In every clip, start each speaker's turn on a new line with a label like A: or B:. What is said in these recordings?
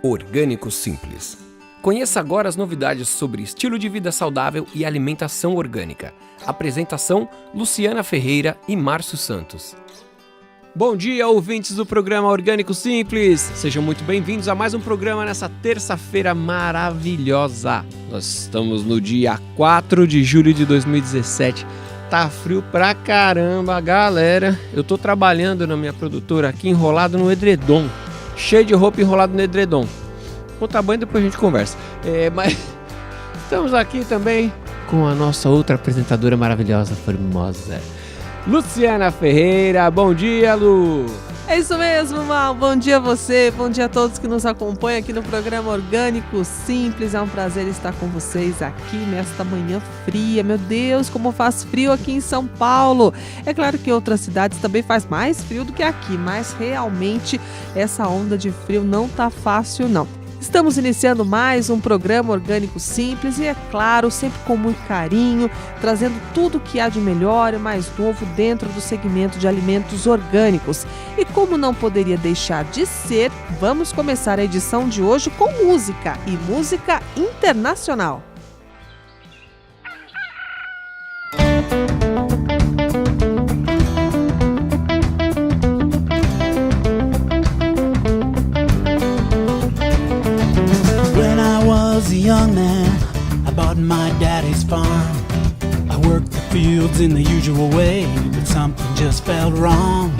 A: Orgânico Simples. Conheça agora as novidades sobre estilo de vida saudável e alimentação orgânica. Apresentação: Luciana Ferreira e Márcio Santos. Bom dia, ouvintes do programa Orgânico Simples! Sejam muito bem-vindos a mais um programa nessa terça-feira maravilhosa. Nós estamos no dia 4 de julho de 2017. Tá frio pra caramba, galera. Eu tô trabalhando na minha produtora aqui enrolado no edredom. Cheio de roupa enrolado no edredom. Vou tá banho, depois a gente conversa. Mas estamos aqui também com a nossa outra apresentadora maravilhosa, formosa, Luciana Ferreira. Bom dia, Lu!
B: É isso mesmo, Mal. Bom dia a você, bom dia a todos que nos acompanham aqui no programa Orgânico Simples. É um prazer estar com vocês aqui nesta manhã fria. Meu Deus, como faz frio aqui em São Paulo. É claro que em outras cidades também faz mais frio do que aqui, mas realmente essa onda de frio não tá fácil, não. Estamos iniciando mais um programa Orgânico Simples e, é claro, sempre com muito carinho, trazendo tudo o que há de melhor e mais novo dentro do segmento de alimentos orgânicos. E como não poderia deixar de ser, vamos começar a edição de hoje com música e música internacional.
C: Was a young man, I bought my daddy's farm. I worked the fields in the usual way, but something just felt wrong.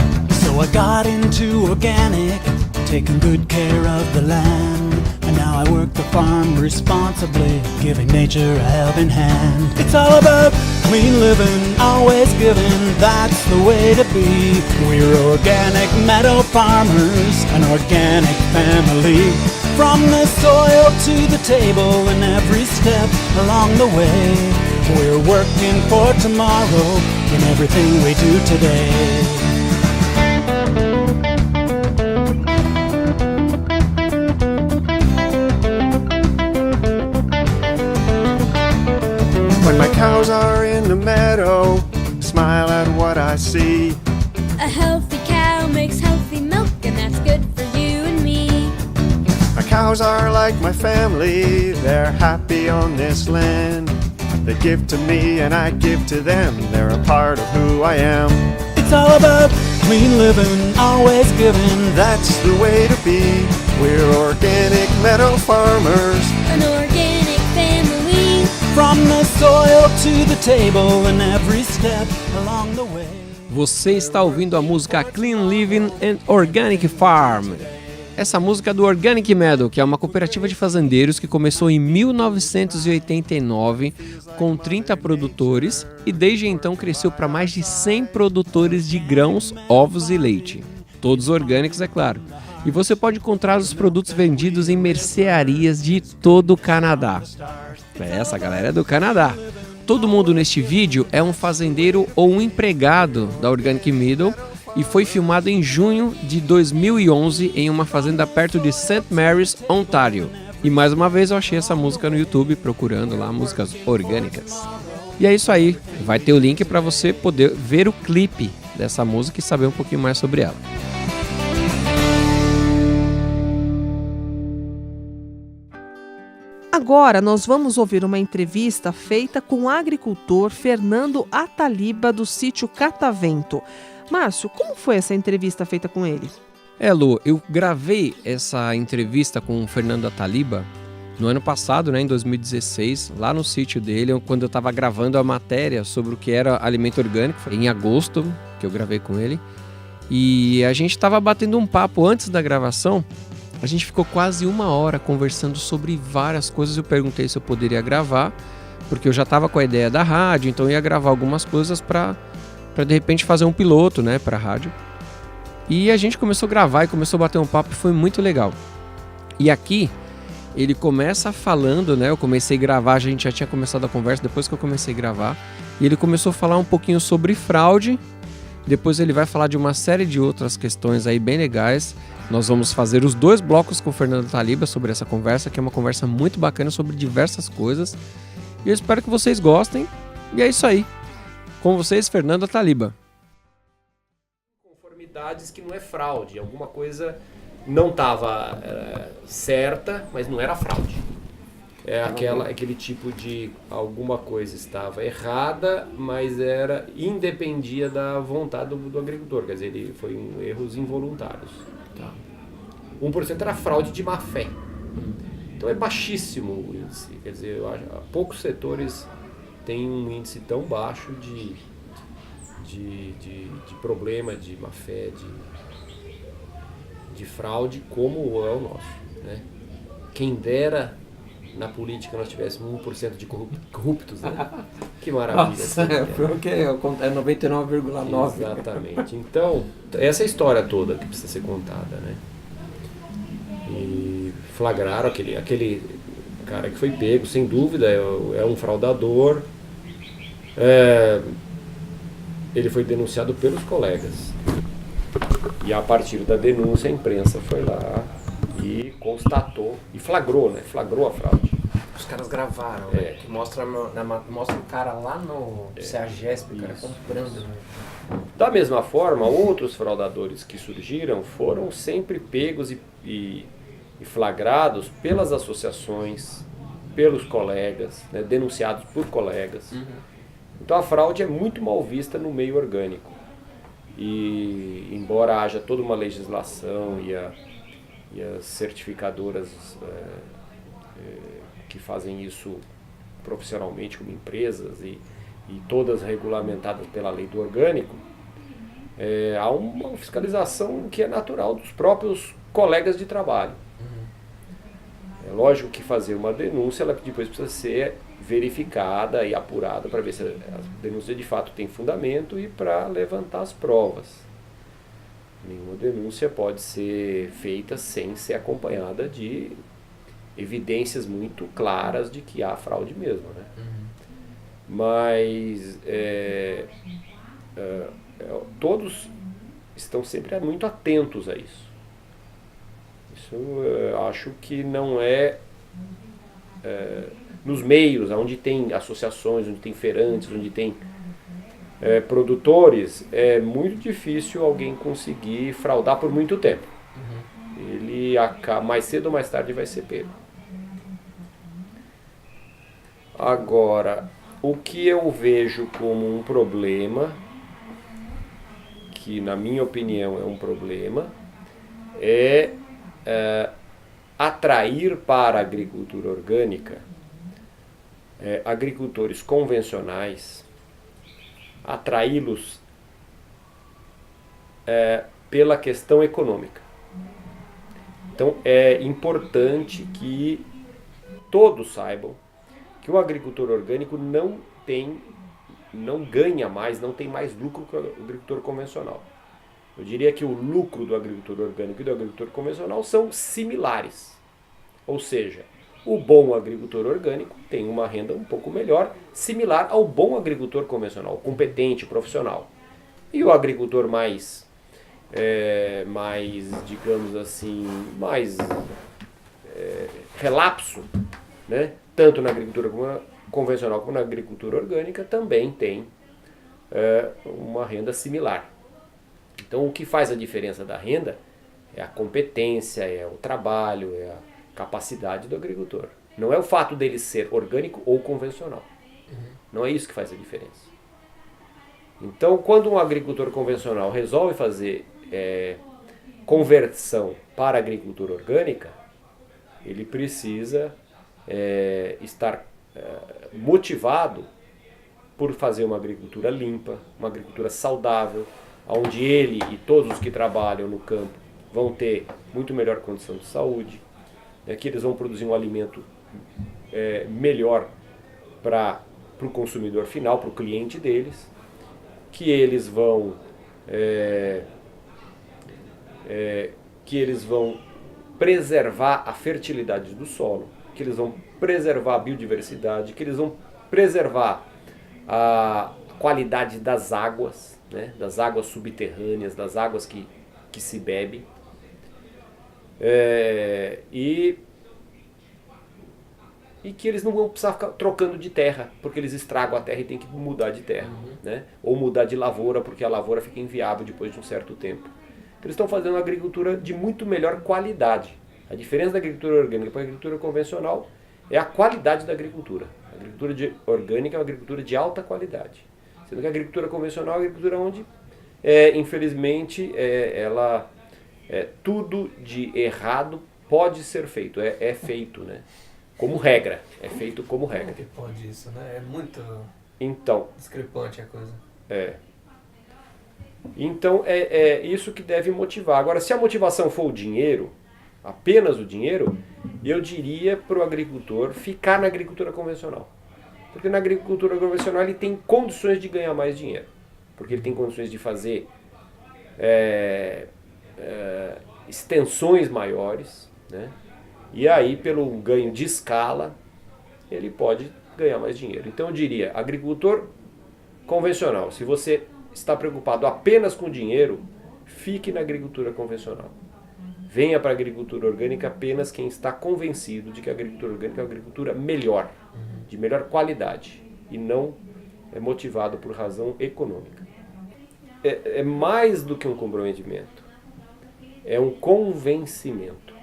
C: So I got into organic, taking good care of the land. And now I work the farm responsibly, giving nature a helping hand. It's all about clean living, always giving, that's the way to be. We're organic meadow farmers, an organic family. From the soil to the table and every step along the way, we're working for tomorrow in everything we do today.
D: When my cows are in the meadow, smile at what I see.
E: A healthy cow makes healthy milk, and that's good for you and me.
D: My cows are like my family, they're happy on this land. They give to me and I give to them, they're a part of who I am.
C: It's all about clean living, always giving, that's the way to be. We're organic meadow farmers,
E: an organic family.
C: From the soil to the table and every step along the way.
A: Você está ouvindo a música Clean Living and Organic Farm. Essa música é do Organic Meadow, que é uma cooperativa de fazendeiros que começou em 1989 com 30 produtores e desde então cresceu para mais de 100 produtores de grãos, ovos e leite. Todos orgânicos, é claro. E você pode encontrar os produtos vendidos em mercearias de todo o Canadá. Essa galera é do Canadá. Todo mundo neste vídeo é um fazendeiro ou um empregado da Organic Meadow e foi filmado em junho de 2011 em uma fazenda perto de St. Mary's, Ontário. E mais uma vez eu achei essa música no YouTube procurando lá músicas orgânicas. E é isso aí, vai ter o link para você poder ver o clipe dessa música e saber um pouquinho mais sobre ela.
B: Agora nós vamos ouvir uma entrevista feita com o agricultor Fernando Ataliba do sítio Catavento. Márcio, como foi essa entrevista feita com ele?
A: Lu, eu gravei essa entrevista com o Fernando Ataliba no ano passado, em 2016, lá no sítio dele, quando eu estava gravando a matéria sobre o que era alimento orgânico, foi em agosto que eu gravei com ele. E a gente estava batendo um papo antes da gravação, a gente ficou quase uma hora conversando sobre várias coisas. Eu perguntei se eu poderia gravar, porque eu já estava com a ideia da rádio, então eu ia gravar algumas coisas para de repente fazer um piloto, para a rádio. E a gente começou a gravar e começou a bater um papo e foi muito legal. E aqui ele começa falando, eu comecei a gravar, a gente já tinha começado a conversa depois que eu comecei a gravar, e ele começou a falar um pouquinho sobre fraude. Depois ele vai falar de uma série de outras questões aí bem legais. Nós vamos fazer os 2 blocos com o Fernando Ataliba sobre essa conversa, que é uma conversa muito bacana sobre diversas coisas. E eu espero que vocês gostem. E é isso aí. Com vocês, Fernando Ataliba. Conformidades que não é fraude, alguma coisa
F: não estava certa, mas não era fraude. É aquele tipo de alguma coisa estava errada, mas independia da vontade do agricultor. Quer dizer, ele foi erros involuntários. Tá. 1% era fraude de má fé. Então é baixíssimo o índice. Quer dizer, eu acho, poucos setores têm um índice tão baixo de problema, de má fé, de fraude como é o nosso. Né? Quem dera na política nós tivéssemos 1% de corruptos, né? Que maravilha.
A: Nossa, porque é 99,9%.
F: Exatamente. Então, essa é a história toda que precisa ser contada, né? E flagraram aquele cara que foi pego, sem dúvida, é um fraudador. Ele foi denunciado pelos colegas. E a partir da denúncia, a imprensa foi lá e constatou, e flagrou, né? Flagrou a fraude.
A: Os caras gravaram, né? Que mostra o cara lá no CEAGESP, o cara comprando. Né?
F: Da mesma forma, outros fraudadores que surgiram foram sempre pegos e flagrados pelas associações, pelos colegas, né? Denunciados por colegas. Então a fraude é muito mal vista no meio orgânico. E embora haja toda uma legislação e as certificadoras que fazem isso profissionalmente como empresas e todas regulamentadas pela lei do orgânico, há uma fiscalização que é natural dos próprios colegas de trabalho. É lógico que fazer uma denúncia, ela depois precisa ser verificada e apurada para ver se a denúncia de fato tem fundamento e para levantar as provas. Nenhuma denúncia pode ser feita sem ser acompanhada de evidências muito claras de que há fraude mesmo, né? Mas todos estão sempre muito atentos a isso. Isso acho que não nos meios, onde tem associações, onde tem feirantes, onde tem produtores, é muito difícil alguém conseguir fraudar por muito tempo. Ele mais cedo ou mais tarde vai ser pego. Agora, o que eu vejo como um problema, que na minha opinião é um problema, é atrair para a agricultura orgânica agricultores convencionais, atraí-los pela questão econômica. Então é importante que todos saibam que o agricultor orgânico não ganha mais, não tem mais lucro que o agricultor convencional. Eu diria que o lucro do agricultor orgânico e do agricultor convencional são similares. Ou seja, o bom agricultor orgânico tem uma renda um pouco melhor, similar ao bom agricultor convencional, competente, profissional. E o agricultor mais digamos assim, mais relapso, né? Tanto na agricultura convencional como na agricultura orgânica, também tem uma renda similar. Então o que faz a diferença da renda é a competência, é o trabalho, é a capacidade do agricultor. Não é o fato dele ser orgânico ou convencional. Não é isso que faz a diferença. Então, quando um agricultor convencional resolve fazer conversão para a agricultura orgânica, ele precisa estar motivado por fazer uma agricultura limpa, uma agricultura saudável, onde ele e todos os que trabalham no campo vão ter muito melhor condição de saúde, que eles vão produzir um alimento melhor para o consumidor final, para o cliente deles, que eles vão preservar a fertilidade do solo, que eles vão preservar a biodiversidade, que eles vão preservar a qualidade das águas, né, das águas subterrâneas, das águas que se bebe. E que eles não vão precisar ficar trocando de terra, porque eles estragam a terra e tem que mudar de terra, né? Ou mudar de lavoura, porque a lavoura fica inviável depois de um certo tempo. Eles estão fazendo uma agricultura de muito melhor qualidade. A diferença da agricultura orgânica para a agricultura convencional é a qualidade da agricultura. A agricultura orgânica é uma agricultura de alta qualidade. Sendo que a agricultura convencional é uma agricultura onde, infelizmente, tudo de errado pode ser feito. É feito, né? Como regra. É feito como regra.
A: Como que pode isso, né? É muito discrepante a coisa.
F: Então, é isso que deve motivar. Agora, se a motivação for o dinheiro, apenas o dinheiro, eu diria para o agricultor ficar na agricultura convencional. Porque na agricultura convencional ele tem condições de ganhar mais dinheiro. Porque ele tem condições de fazer extensões maiores, né? E aí, pelo ganho de escala, ele pode ganhar mais dinheiro. Então eu diria, agricultor convencional, se você está preocupado apenas com dinheiro, fique na agricultura convencional. Venha para a agricultura orgânica apenas quem está convencido de que a agricultura orgânica é uma agricultura melhor, de melhor qualidade, e não é motivado por razão econômica. É mais do que um comprometimento, é um convencimento.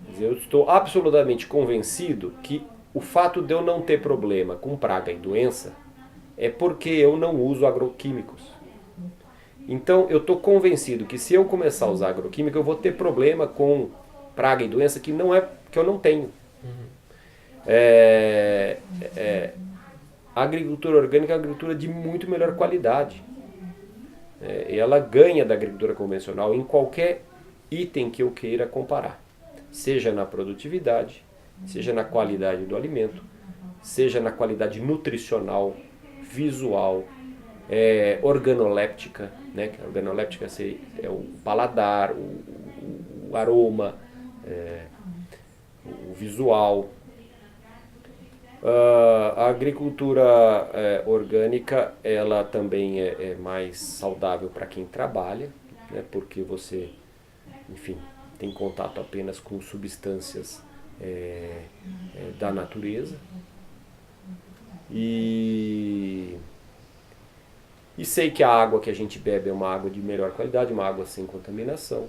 F: Quer dizer, eu estou absolutamente convencido que o fato de eu não ter problema com praga e doença é porque eu não uso agroquímicos. Então eu estou convencido que se eu começar a usar agroquímico eu vou ter problema com praga e doença que eu não tenho. A agricultura orgânica é uma agricultura de muito melhor qualidade. Ela ganha da agricultura convencional em qualquer item que eu queira comparar. Seja na produtividade, seja na qualidade do alimento, seja na qualidade nutricional, visual, organoléptica, né? Que a organoléptica é o paladar, o aroma, o visual. A agricultura orgânica, ela também é mais saudável para quem trabalha, né? Porque você, enfim, tem contato apenas com substâncias da natureza. E sei que a água que a gente bebe é uma água de melhor qualidade, uma água sem contaminação.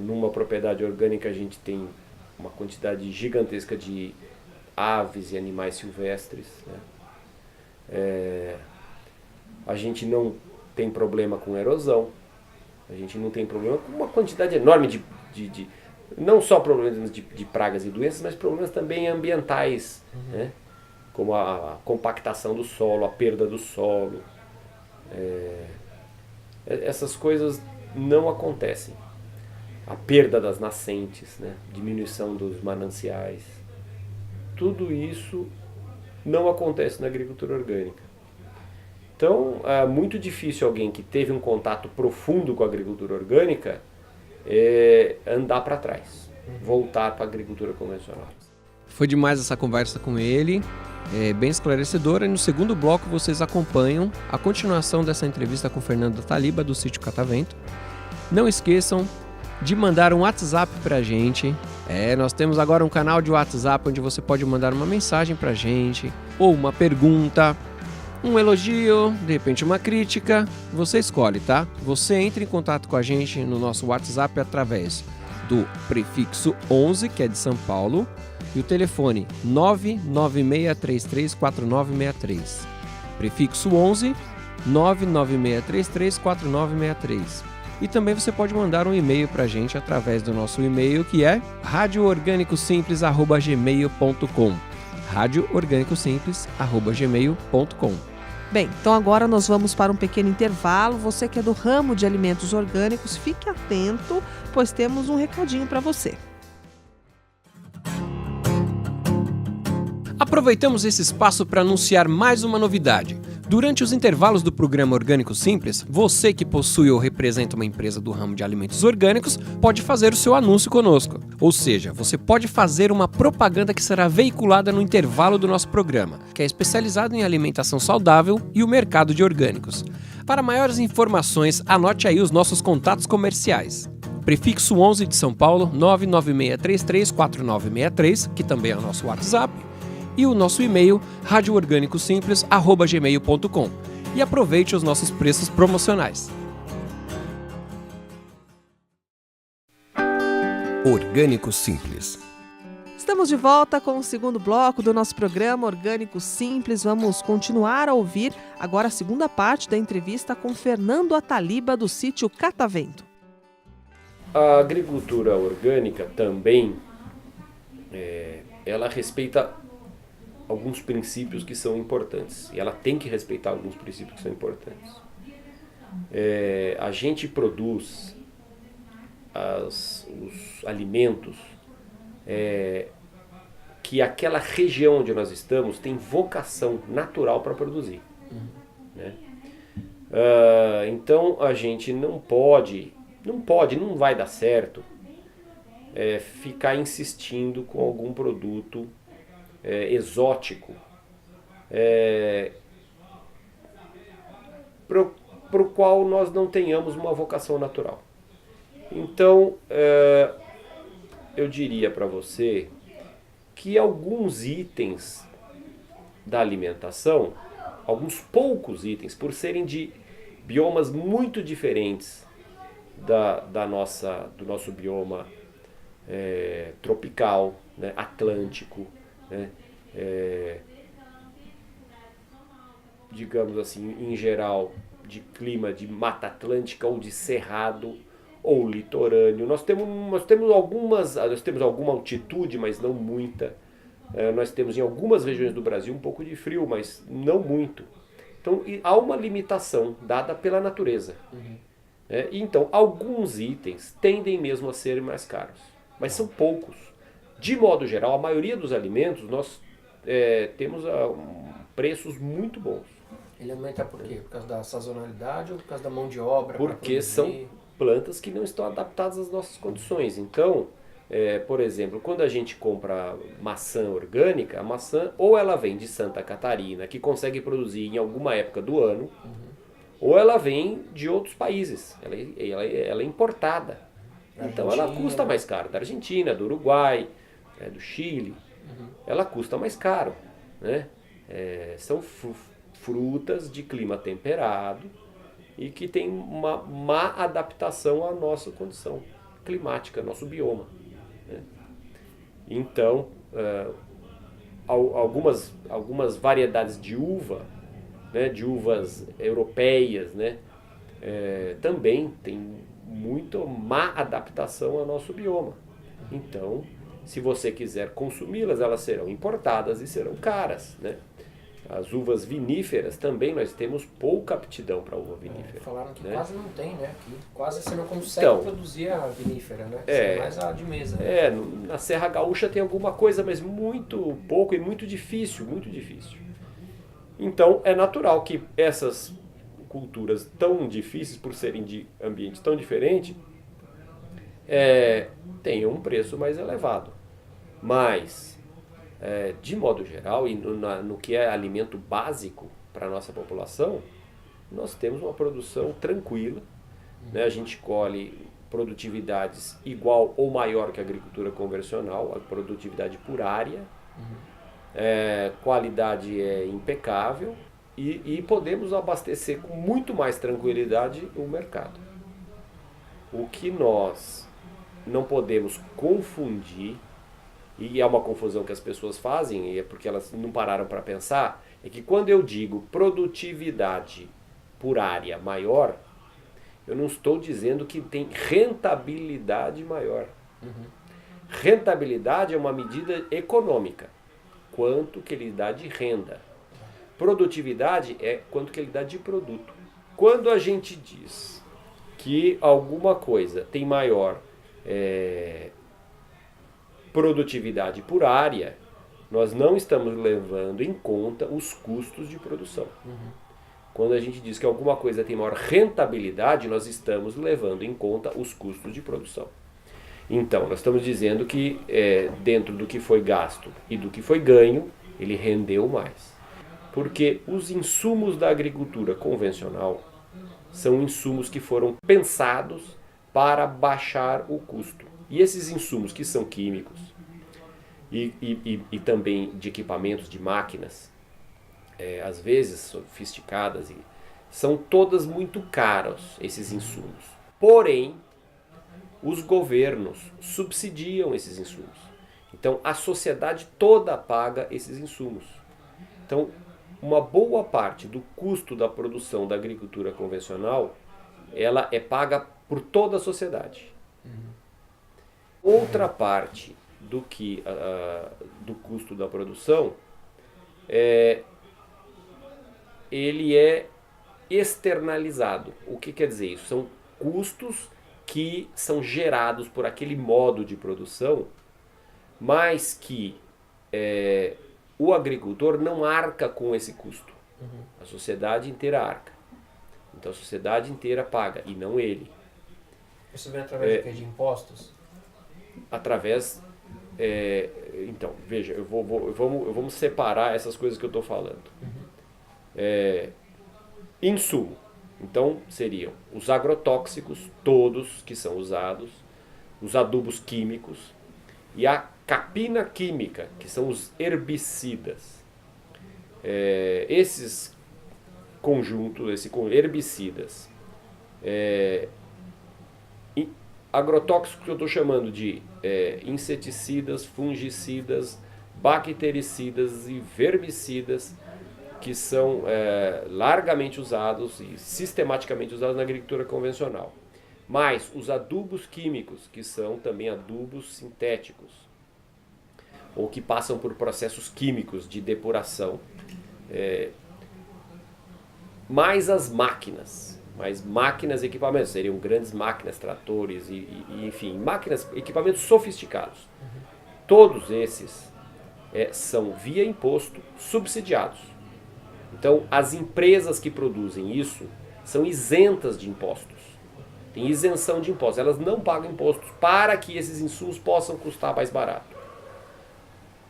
F: Numa propriedade orgânica a gente tem uma quantidade gigantesca de aves e animais silvestres, né? A gente não tem problema com erosão, a gente não tem problema com uma quantidade enorme de não só problemas de pragas e doenças, mas problemas também ambientais, né? Como a compactação do solo, a perda do solo. Essas coisas não acontecem. A perda das nascentes, né? Diminuição dos mananciais. Tudo isso não acontece na agricultura orgânica. Então, é muito difícil alguém que teve um contato profundo com a agricultura orgânica andar para trás, voltar para a agricultura convencional.
A: Foi demais essa conversa com ele, bem esclarecedora. E no segundo bloco vocês acompanham a continuação dessa entrevista com Fernando Taliba, do Sítio Catavento. Não esqueçam de mandar um WhatsApp pra gente. Nós temos agora um canal de WhatsApp onde você pode mandar uma mensagem pra gente, ou uma pergunta, um elogio, de repente uma crítica, você escolhe, tá? Você entra em contato com a gente no nosso WhatsApp através do prefixo 11, que é de São Paulo, e o telefone 996334963. Prefixo 11, 996334963. E também você pode mandar um e-mail para a gente através do nosso e-mail, que é radioorganicosimples@gmail.com. radioorganicosimples@gmail.com.
B: Bem, então agora nós vamos para um pequeno intervalo. Você que é do ramo de alimentos orgânicos, fique atento, pois temos um recadinho para você.
A: Aproveitamos esse espaço para anunciar mais uma novidade. Durante os intervalos do programa Orgânico Simples, você que possui ou representa uma empresa do ramo de alimentos orgânicos pode fazer o seu anúncio conosco. Ou seja, você pode fazer uma propaganda que será veiculada no intervalo do nosso programa, que é especializado em alimentação saudável e o mercado de orgânicos. Para maiores informações, anote aí os nossos contatos comerciais. Prefixo 11 de São Paulo, 996334963, que também é o nosso WhatsApp. E o nosso e-mail, radioorganicosimples@gmail.com. E aproveite os nossos preços promocionais.
G: Orgânico Simples.
B: Estamos de volta com o segundo bloco do nosso programa Orgânico Simples. Vamos continuar a ouvir agora a segunda parte da entrevista com Fernando Ataliba, do sítio Catavento.
F: A agricultura orgânica também, ela respeita alguns princípios que são importantes. E ela tem que respeitar alguns princípios que são importantes. A gente produz os alimentos que aquela região onde nós estamos tem vocação natural para produzir. Né? Então a gente não vai dar certo ficar insistindo com algum produto exótico para o qual nós não tenhamos uma vocação natural. Então eu diria para você que alguns itens da alimentação, alguns poucos itens, por serem de biomas muito diferentes do nosso bioma tropical, né, atlântico, né, digamos assim, em geral, de clima de mata atlântica ou de cerrado ou litorâneo. Nós temos alguma altitude, mas não muita. Nós temos em algumas regiões do Brasil um pouco de frio, mas não muito. Então há uma limitação dada pela natureza. Então alguns itens tendem mesmo a ser mais caros, mas são poucos. De modo geral, a maioria dos alimentos nós temos preços muito bons.
H: Ele aumenta por quê? Por causa da sazonalidade ou por causa da mão de obra?
F: Porque são plantas que não estão adaptadas às nossas condições. Então, por exemplo, quando a gente compra maçã orgânica, a maçã ou ela vem de Santa Catarina, que consegue produzir em alguma época do ano, ou ela vem de outros países, ela é importada. Então ela custa mais caro, da Argentina, do Uruguai, do Chile, ela custa mais caro. Né? São frutas de clima temperado e que tem uma má adaptação à nossa condição climática, nosso bioma. Né? Então, algumas variedades de uva, né, de uvas europeias, né, também tem muito má adaptação ao nosso bioma. Então, se você quiser consumi-las, elas serão importadas e serão caras. Né? As uvas viníferas também, nós temos pouca aptidão para uva vinífera.
H: Falaram que quase não tem, né? Que quase você não consegue produzir a vinífera, né? É mais a de mesa. Né?
F: Na Serra Gaúcha tem alguma coisa, mas muito pouco e muito difícil, muito difícil. Então é natural que essas culturas tão difíceis, por serem de ambientes tão diferentes, tenham um preço mais elevado. Mas de modo geral, e no que é alimento básico para a nossa população, nós temos uma produção tranquila. Né? A gente colhe produtividades igual ou maior que a agricultura convencional, a produtividade por área, qualidade é impecável e podemos abastecer com muito mais tranquilidade o mercado. O que nós não podemos confundir, e é uma confusão que as pessoas fazem, e é porque elas não pararam para pensar, é que quando eu digo produtividade por área maior, eu não estou dizendo que tem rentabilidade maior. Rentabilidade é uma medida econômica, quanto que ele dá de renda. Produtividade é quanto que ele dá de produto. Quando a gente diz que alguma coisa tem maior produtividade por área, nós não estamos levando em conta os custos de produção. Quando a gente diz que alguma coisa tem maior rentabilidade, nós estamos levando em conta os custos de produção. Então, nós estamos dizendo que dentro do que foi gasto e do que foi ganho, ele rendeu mais. Porque os insumos da agricultura convencional são insumos que foram pensados para baixar o custo. E esses insumos que são químicos e também de equipamentos, de máquinas, às vezes sofisticadas, são todas muito caros, esses insumos. Porém, os governos subsidiam esses insumos. Então a sociedade toda paga esses insumos. Então uma boa parte do custo da produção da agricultura convencional, ela é paga por toda a sociedade. Outra parte do custo da produção, ele é externalizado. O que quer dizer isso? São custos que são gerados por aquele modo de produção, mas que o agricultor não arca com esse custo. A sociedade inteira arca. Então a sociedade inteira paga, e não ele.
H: Isso vem através de impostos?
F: Através... então, veja, vamos separar essas coisas que eu estou falando. Insumo. Então, seriam os agrotóxicos, todos que são usados, os adubos químicos e a capina química, que são os herbicidas. Esses conjuntos, herbicidas, agrotóxicos que eu estou chamando de inseticidas, fungicidas, bactericidas e vermicidas, que são largamente usados e sistematicamente usados na agricultura convencional. Mas os adubos químicos, que são também adubos sintéticos, ou que passam por processos químicos de depuração, mais as máquinas. Mas máquinas e equipamentos, seriam grandes máquinas, tratores, enfim, máquinas, equipamentos sofisticados. Todos esses são, via imposto, subsidiados. Então, as empresas que produzem isso são isentas de impostos. Tem isenção de impostos. Elas não pagam impostos para que esses insumos possam custar mais barato.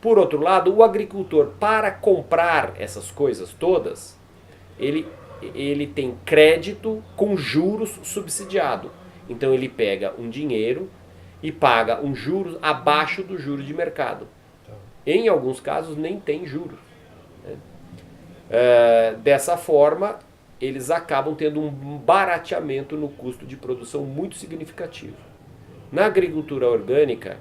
F: Por outro lado, o agricultor, para comprar essas coisas todas, ele tem crédito com juros subsidiado. Então ele pega um dinheiro e paga um juros abaixo do juro de mercado. Em alguns casos nem tem juros. Dessa forma, eles acabam tendo um barateamento no custo de produção muito significativo. Na agricultura orgânica,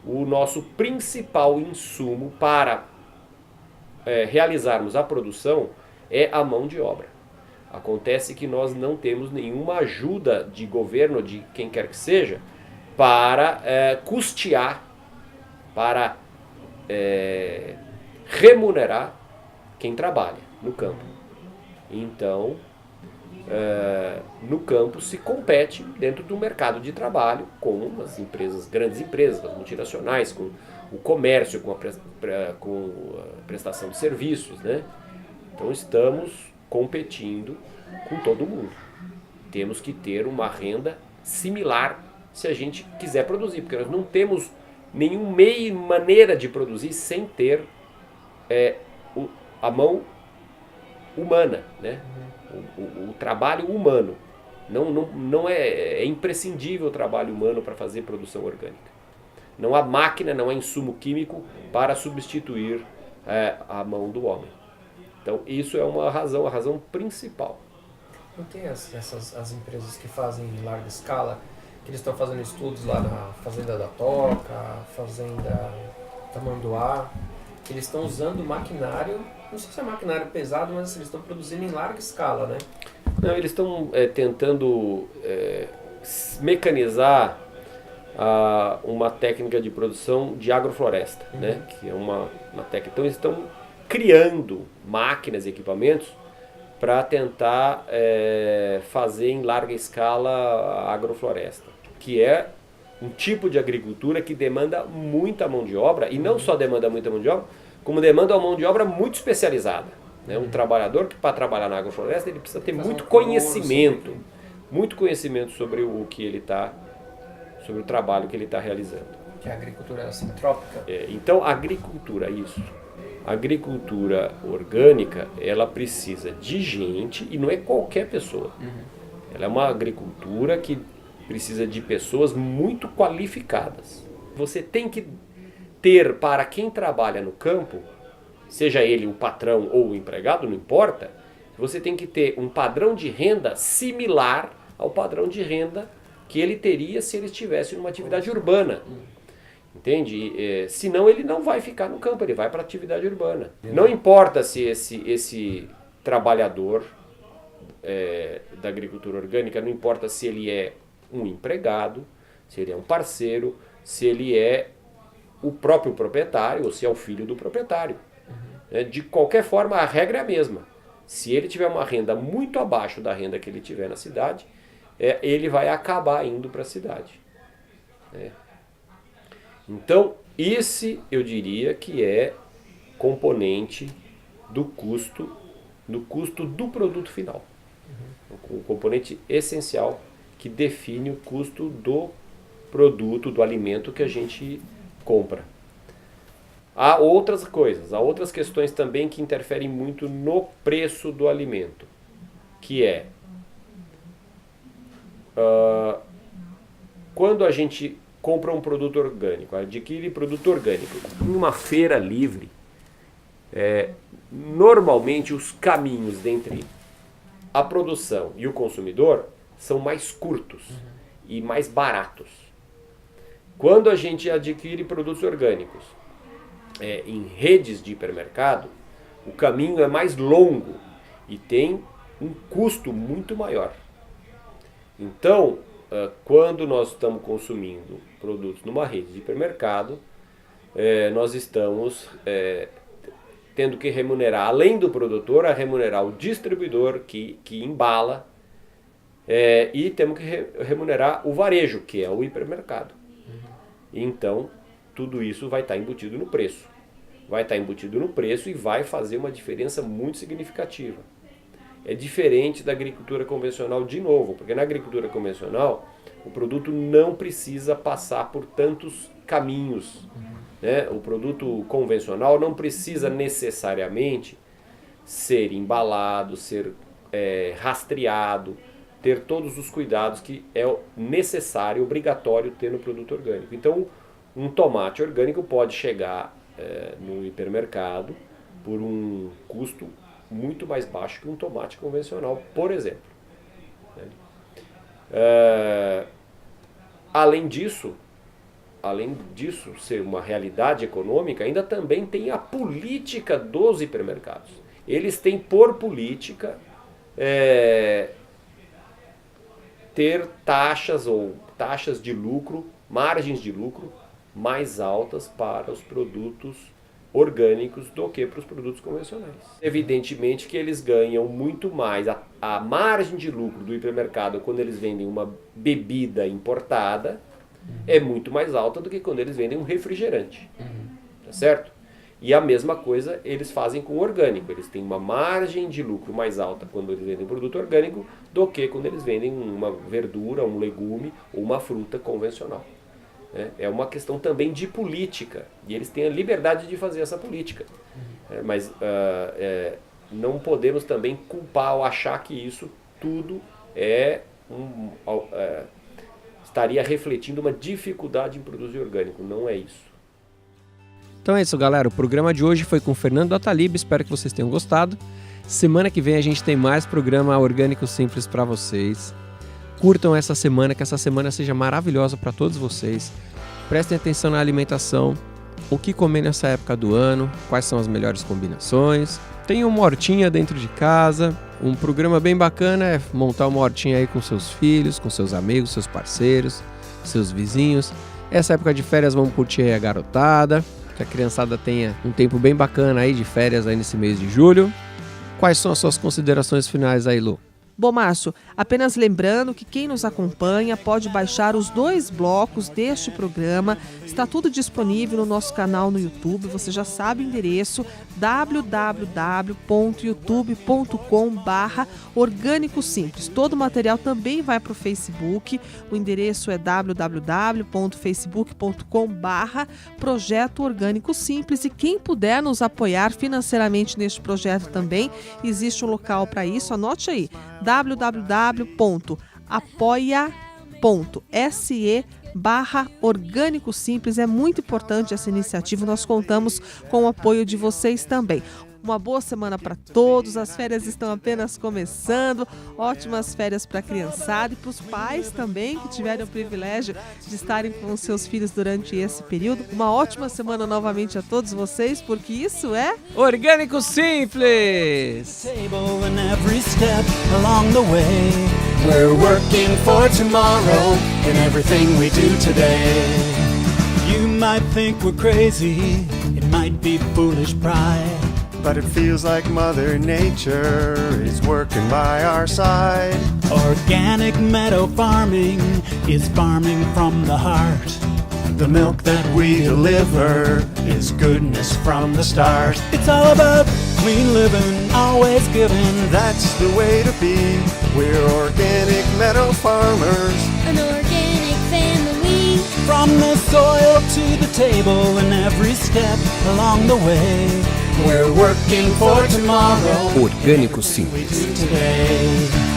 F: o nosso principal insumo para realizarmos a produção é a mão de obra. Acontece que nós não temos nenhuma ajuda de governo, de quem quer que seja, para custear, para remunerar quem trabalha no campo. Então, no campo se compete dentro do mercado de trabalho com as empresas, grandes empresas, as multinacionais, com o comércio, com a prestação de serviços, né? Então estamos competindo com todo mundo. Temos que ter uma renda similar se a gente quiser produzir, porque nós não temos nenhum meio, maneira de produzir sem ter a mão humana, né? O trabalho humano. Não é imprescindível o trabalho humano para fazer produção orgânica. Não há máquina, não há insumo químico para substituir a mão do homem. Então isso é a razão principal.
H: Não tem as empresas que fazem em larga escala, que eles estão fazendo estudos lá na Fazenda da Toca, Fazenda Tamanduá, que eles estão usando maquinário, não sei se é maquinário pesado, mas eles estão produzindo em larga escala, né?
F: Não, eles estão tentando mecanizar uma técnica de produção de agrofloresta, né? Que é uma técnica. Então eles estão criando máquinas e equipamentos para tentar fazer em larga escala a agrofloresta, que é um tipo de agricultura que demanda muita mão de obra, e não só demanda muita mão de obra, como demanda uma mão de obra muito especializada. Né? Um trabalhador que, para trabalhar na agrofloresta, ele precisa ter muito conhecimento sobre o que ele está, sobre o trabalho que ele está realizando.
H: Que a agricultura é sintrópica.
F: Então, a agricultura orgânica, ela precisa de gente, e não é qualquer pessoa. Ela é uma agricultura que precisa de pessoas muito qualificadas. Você tem que ter, para quem trabalha no campo, seja ele o patrão ou o empregado, não importa, você tem que ter um padrão de renda similar ao padrão de renda que ele teria se ele estivesse numa atividade urbana. Entende? Senão ele não vai ficar no campo, ele vai para a atividade urbana. Não importa se esse trabalhador da agricultura orgânica, não importa se ele é um empregado, se ele é um parceiro, se ele é o próprio proprietário ou se é o filho do proprietário. De qualquer forma, a regra é a mesma. Se ele tiver uma renda muito abaixo da renda que ele tiver na cidade, ele vai acabar indo para a cidade. Então, esse eu diria que é componente do custo do produto final. O componente essencial que define o custo do produto, do alimento que a gente compra. Há outras coisas, há outras questões também que interferem muito no preço do alimento, que é quando a gente compra um produto orgânico, adquire produto orgânico em uma feira livre, normalmente os caminhos entre a produção e o consumidor são mais curtos e mais baratos. Quando a gente adquire produtos orgânicos em redes de hipermercado, o caminho é mais longo e tem um custo muito maior. Então, quando nós estamos consumindo produtos numa rede de hipermercado, nós estamos tendo que remunerar, além do produtor, a remunerar o distribuidor que embala, e temos que remunerar o varejo, que é o hipermercado. Então, tudo isso vai estar embutido no preço. Vai estar embutido no preço e vai fazer uma diferença muito significativa. É diferente da agricultura convencional de novo, porque na agricultura convencional o produto não precisa passar por tantos caminhos. O produto convencional não precisa necessariamente ser embalado, ser rastreado, ter todos os cuidados que é necessário, obrigatório ter no produto orgânico. Então, um tomate orgânico pode chegar no hipermercado por um custo muito mais baixo que um tomate convencional, por exemplo. Além disso ser uma realidade econômica, ainda também tem a política dos hipermercados. Eles têm por política ter taxas de lucro, margens de lucro mais altas para os produtos orgânicos do que para os produtos convencionais. Evidentemente que eles ganham muito mais, a margem de lucro do hipermercado quando eles vendem uma bebida importada é muito mais alta do que quando eles vendem um refrigerante, tá certo? E a mesma coisa eles fazem com o orgânico, eles têm uma margem de lucro mais alta quando eles vendem produto orgânico do que quando eles vendem uma verdura, um legume ou uma fruta convencional. É uma questão também de política, e eles têm a liberdade de fazer essa política. Mas não podemos também culpar ou achar que isso tudo estaria refletindo uma dificuldade em produzir orgânico. Não é isso.
A: Então é isso, galera. O programa de hoje foi com o Fernando Atalib. Espero que vocês tenham gostado. Semana que vem a gente tem mais programa Orgânico Simples para vocês. Curtam essa semana, que essa semana seja maravilhosa para todos vocês. Prestem atenção na alimentação, o que comer nessa época do ano, quais são as melhores combinações. Tenham uma hortinha dentro de casa. Um programa bem bacana é montar uma hortinha aí com seus filhos, com seus amigos, seus parceiros, seus vizinhos. Essa época de férias vamos curtir aí a garotada, que a criançada tenha um tempo bem bacana aí de férias aí nesse mês de julho. Quais são as suas considerações finais aí, Lu?
B: Bom, Márcio, apenas lembrando que quem nos acompanha pode baixar os 2 blocos deste programa. Está tudo disponível no nosso canal no YouTube. Você já sabe o endereço www.youtube.com/Orgânico Simples. Todo o material também vai para o Facebook. O endereço é www.facebook.com/Projeto Orgânico Simples. E quem puder nos apoiar financeiramente neste projeto também, existe um local para isso. Anote aí, www.apoia.se/Orgânico Simples. É muito importante essa iniciativa, nós contamos com o apoio de vocês também. Uma boa semana para todos. As férias estão apenas começando. Ótimas férias para a criançada e para os pais também que tiveram o privilégio de estarem com os seus filhos durante esse período. Uma ótima semana novamente a todos vocês, porque isso é
A: Orgânico Simples!
C: Table and every step along the way. We're working for tomorrow in everything we do today. You might think we're crazy, it might be foolish pride,
D: But it feels like Mother Nature is working by our side.
C: Organic meadow farming is farming from the heart.
D: The milk that we deliver is goodness from the start.
C: It's all about clean living, always giving.
D: That's the way to be. We're organic meadow farmers.
E: An organic family.
C: From the soil to the table and every step along the way.
D: We're working for tomorrow.
A: Orgânico
C: We
A: Simples.
C: do today.